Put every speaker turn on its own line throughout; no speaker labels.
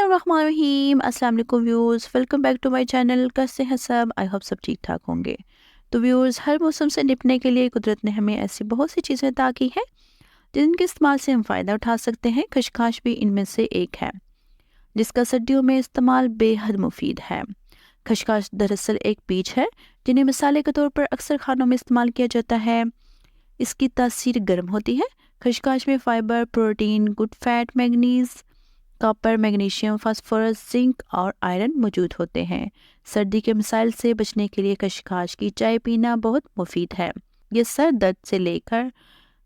الرحمن الرحیم، السلام علیکم viewers, welcome back to my channel. کیسے ہیں سب؟ آئی ہوپ سب ٹھیک ٹھاک ہوں گے۔ تو ویورز، ہر موسم سے نپٹنے کے لیے قدرت نے ہمیں ایسی بہت سی چیزیں عطا کی ہیں جن کے استعمال سے ہم فائدہ اٹھا سکتے ہیں۔ خشخاش بھی ان میں سے ایک ہے جس کا سردیوں میں استعمال بے حد مفید ہے۔ خشخاش دراصل ایک بیج ہے جنہیں مسالے کے طور پر اکثر کھانوں میں استعمال کیا جاتا ہے۔ اس کی تاثیر گرم ہوتی ہے۔ خشخاش میں fibre, protein, good fat, manganese, copper, magnesium, phosphorus, zinc اور آئرن موجود ہوتے ہیں۔ سردی کے مسائل سے بچنے کے لیے خشخاش کی چائے پینا بہت مفید ہے۔ یہ سر درد سے لے کر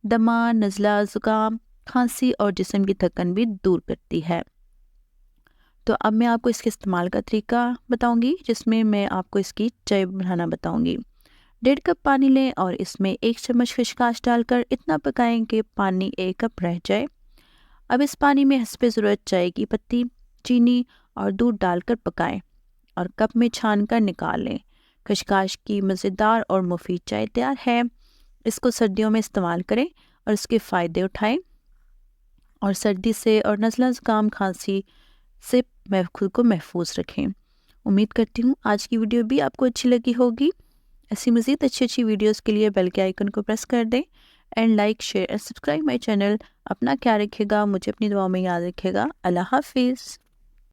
دمہ، نزلہ، زکام، کھانسی اور جسم کی تھکن بھی دور کرتی ہے۔ تو اب میں آپ کو اس کے استعمال کا طریقہ بتاؤں گی، جس میں میں آپ کو اس کی چائے بنانا بتاؤں گی۔ 1.5 کپ پانی لیں اور اس میں 1 چمچ خشخاش ڈال کر اتنا پکائیں کہ پانی 1 کپ رہ جائے۔ اب اس پانی میں حسب ضرورت چائے کی پتی، چینی اور دودھ ڈال کر پکائیں اور کپ میں چھان کر نکال لیں۔ خشخاش کی مزیدار اور مفید چائے تیار ہے۔ اس کو سردیوں میں استعمال کریں اور اس کے فائدے اٹھائیں اور سردی سے اور نزلہ، زکام، کھانسی سے خود کو محفوظ رکھیں۔ امید کرتی ہوں آج کی ویڈیو بھی آپ کو اچھی لگی ہوگی۔ ایسی مزید اچھی ویڈیوز کے لیے بیل کے آئیکن کو پریس کر دیں اینڈ لائک، شیئر اور سبسکرائب مائی چینل۔ اپنا خیال رکھے گا، مجھے اپنی دعاؤں میں یاد رکھے گا۔ اللہ حافظ۔